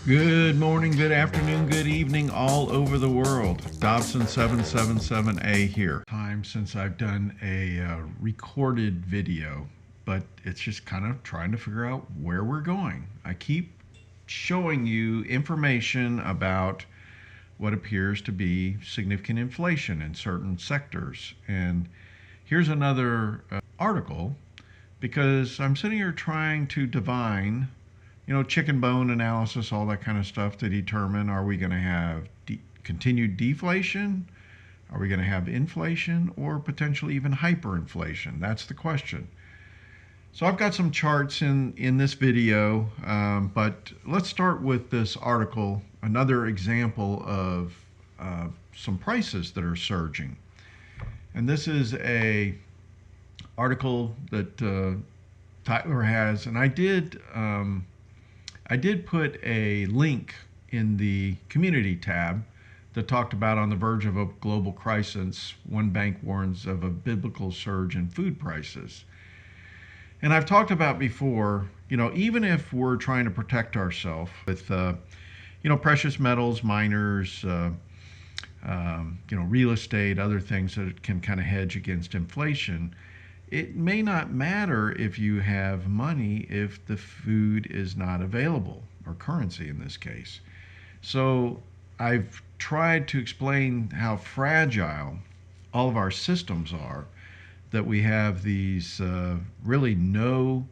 Good morning, good afternoon, good evening, all over the world. Dobson 777A here. Time since I've done a recorded video, but it's just kind of trying to figure out where we're going. I keep showing you information about what appears to be significant inflation in certain sectors. And here's another article because I'm sitting here trying to divine chicken bone analysis, all that kind of stuff to determine, are we going to have continued deflation? Are we going to have inflation or potentially even hyperinflation? That's the question. So I've got some charts in this video, but let's start with this article, another example of some prices that are surging. And this is a article that Tyler has, and I did put a link in the community tab that talked about on the verge of a global crisis, one bank warns of a biblical surge in food prices. And I've talked about before, even if we're trying to protect ourselves with, precious metals, miners, real estate, other things that can kind of hedge against inflation, it may not matter if you have money if the food is not available, or currency in this case. So I've tried to explain how fragile all of our systems are, that we have these really no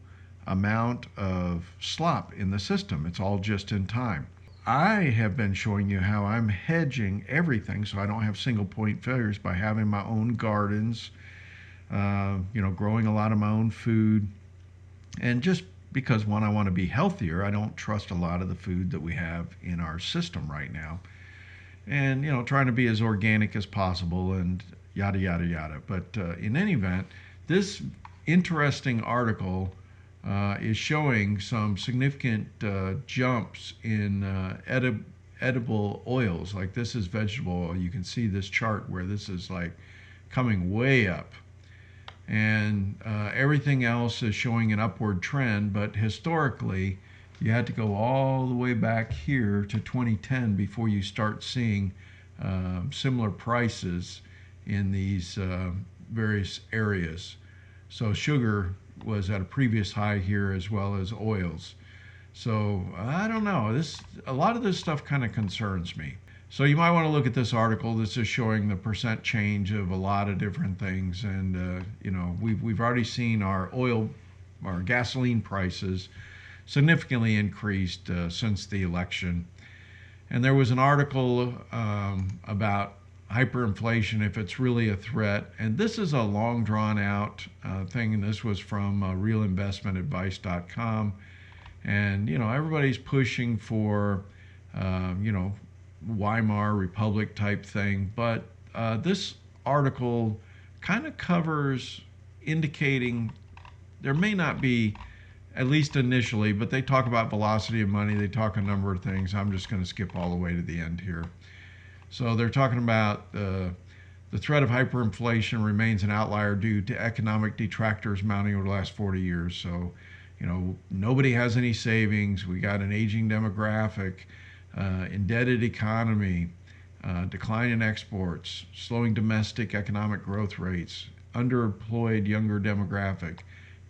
amount of slop in the system. It's all just in time. I have been showing you how I'm hedging everything so I don't have single point failures by having my own gardens, growing a lot of my own food. And just because, one, I want to be healthier, I don't trust a lot of the food that we have in our system right now. And, trying to be as organic as possible and yada, yada, yada. But in any event, this interesting article is showing some significant jumps in edible oils. Like, this is vegetable oil. You can see this chart where this is like coming way up. And everything else is showing an upward trend, but historically you had to go all the way back here to 2010 before you start seeing similar prices in these various areas. So sugar was at a previous high here, as well as oils. So I don't know, a lot of this stuff kind of concerns me. So you might want to look at this article. This is showing the percent change of a lot of different things. And, we've already seen our gasoline prices significantly increased since the election. And there was an article about hyperinflation, if it's really a threat. And this is a long drawn out thing. And this was from realinvestmentadvice.com. And, everybody's pushing for, Weimar Republic type thing, but this article kind of covers indicating there may not be, at least initially, but they talk about velocity of money, they talk a number of things. I'm just going to skip all the way to the end here. So they're talking about the threat of hyperinflation remains an outlier due to economic detractors mounting over the last 40 years. So, nobody has any savings. We got an aging demographic, indebted economy, decline in exports, slowing domestic economic growth rates, underemployed younger demographic,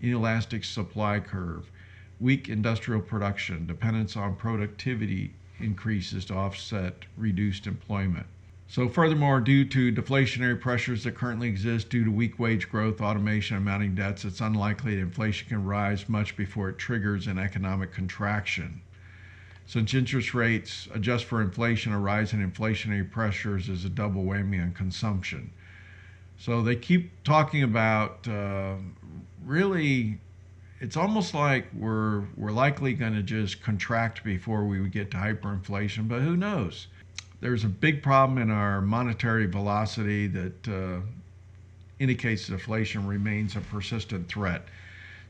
inelastic supply curve, weak industrial production, dependence on productivity increases to offset reduced employment. So furthermore, due to deflationary pressures that currently exist due to weak wage growth, automation, and mounting debts, it's unlikely that inflation can rise much before it triggers an economic contraction. Since interest rates adjust for inflation, a rise in inflationary pressures is a double whammy on consumption. So they keep talking about really, it's almost like we're likely going to just contract before we would get to hyperinflation, but who knows? There's a big problem in our monetary velocity that indicates that inflation remains a persistent threat.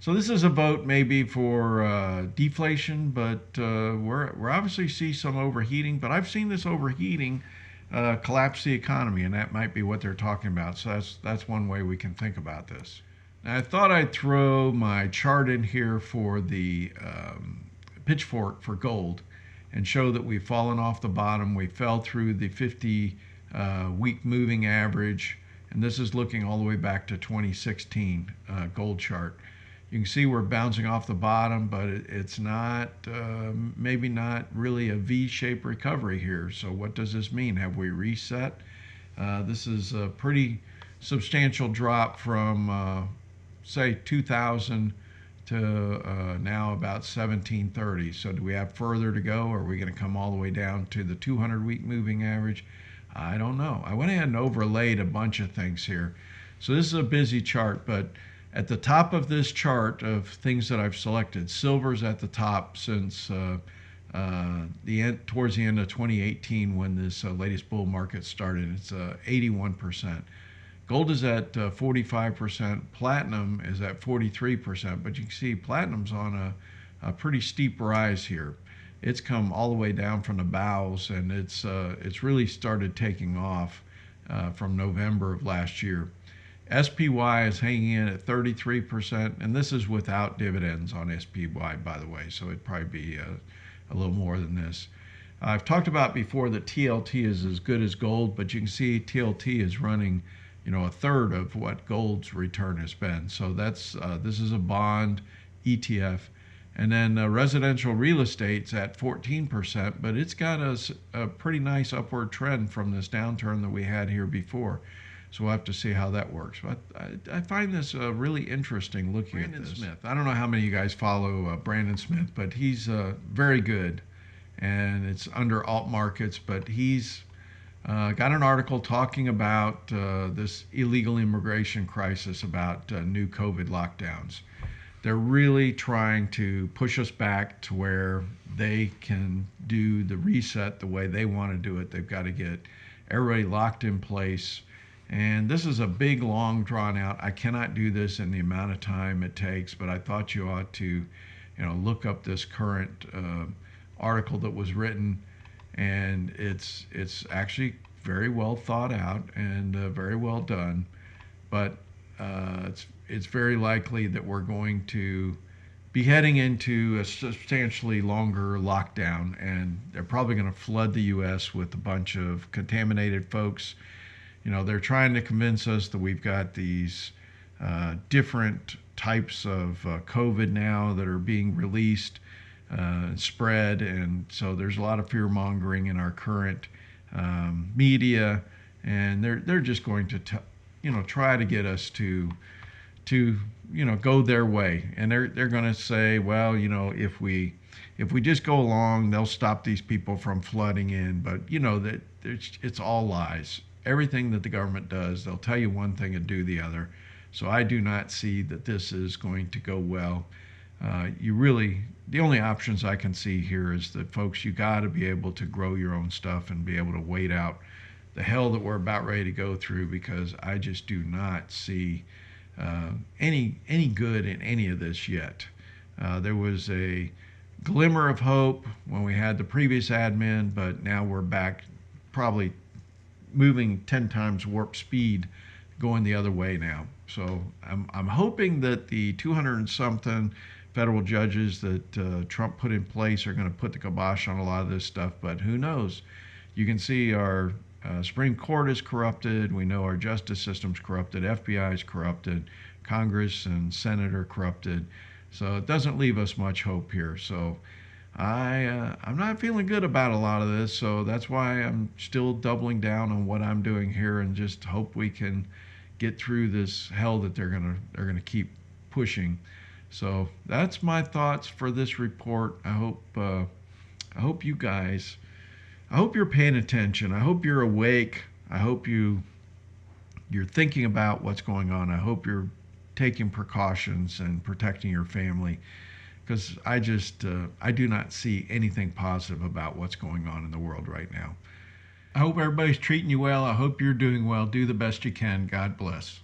So this is a vote maybe for deflation, but we're obviously see some overheating. But I've seen this overheating collapse the economy, and that might be what they're talking about. So that's one way we can think about this. Now, I thought I'd throw my chart in here for the pitchfork for gold. and show that we've fallen off the bottom. We fell through the 50 week moving average, and this is looking all the way back to 2016 gold chart. You can see we're bouncing off the bottom, but it's not, maybe not really a V-shaped recovery here. So what does this mean? Have we reset? This is a pretty substantial drop from, say, 2000 to now about 1730. So do we have further to go? Or are we going to come all the way down to the 200-week moving average? I don't know. I went ahead and overlaid a bunch of things here. So this is a busy chart, but at the top of this chart of things that I've selected, silver's at the top since towards the end of 2018 when this latest bull market started. It's 81%. Gold is at 45%. Platinum is at 43%. But you can see platinum's on a pretty steep rise here. It's come all the way down from the bows, and it's really started taking off from November of last year. SPY is hanging in at 33%, and this is without dividends on SPY, by the way, so it'd probably be a little more than this. I've talked about before that TLT is as good as gold, but you can see TLT is running, a third of what gold's return has been. So that's this is a bond ETF. And then residential real estate's at 14%, but it's got a pretty nice upward trend from this downturn that we had here before. So we'll have to see how that works. But I find this really interesting looking at this. Brandon Smith. I don't know how many of you guys follow Brandon Smith, but he's very good. And it's under alt markets, but he's got an article talking about this illegal immigration crisis, about new COVID lockdowns. They're really trying to push us back to where they can do the reset the way they want to do it. They've got to get everybody locked in place. And this is a big, long, drawn out. I cannot do this in the amount of time it takes, but I thought you ought to, look up this current article that was written, and it's actually very well thought out and very well done. But it's very likely that we're going to be heading into a substantially longer lockdown, and they're probably going to flood the U.S. with a bunch of contaminated folks. They're trying to convince us that we've got these different types of COVID now that are being released, spread, and so there's a lot of fear mongering in our current media, and they're just going to try to get us to go their way, and they're going to say, well, if we just go along, they'll stop these people from flooding in, but that it's all lies. Everything that the government does, they'll tell you one thing and do the other. So I do not see that this is going to go well. The only options I can see here is that, folks, you got to be able to grow your own stuff and be able to wait out the hell that we're about ready to go through, because I just do not see any good in any of this yet. There was a glimmer of hope when we had the previous admin, but now we're back probably moving 10 times warp speed going the other way now. So I'm hoping that the 200 and something federal judges that Trump put in place are going to put the kibosh on a lot of this stuff, but who knows? You can see our Supreme Court is corrupted. We know our justice system's corrupted. FBI is corrupted. Congress and Senate are corrupted. So it doesn't leave us much hope here. So I'm not feeling good about a lot of this, so that's why I'm still doubling down on what I'm doing here, and just hope we can get through this hell that they're gonna keep pushing. So that's my thoughts for this report. I hope you guys, I hope you're paying attention. I hope you're awake. I hope you're thinking about what's going on. I hope you're taking precautions and protecting your family, because I do not see anything positive about what's going on in the world right now. I hope everybody's treating you well. I hope you're doing well. Do the best you can. God bless.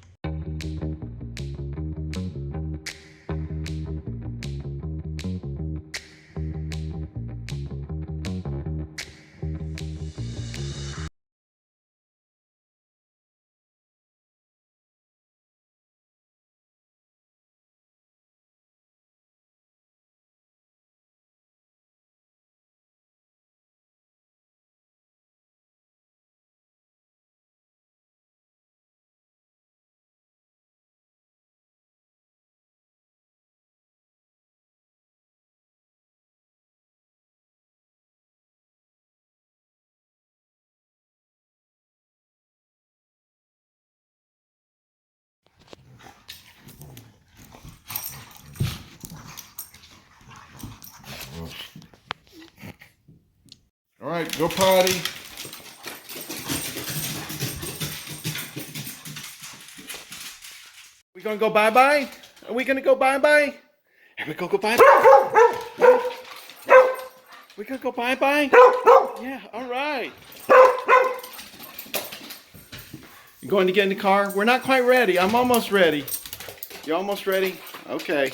All right, go potty. We gonna go bye-bye? Are we gonna go bye-bye? Here we go bye-bye. Yeah. We gonna go bye-bye? Yeah, all right. You going to get in the car? We're not quite ready. I'm almost ready. You almost ready? Okay.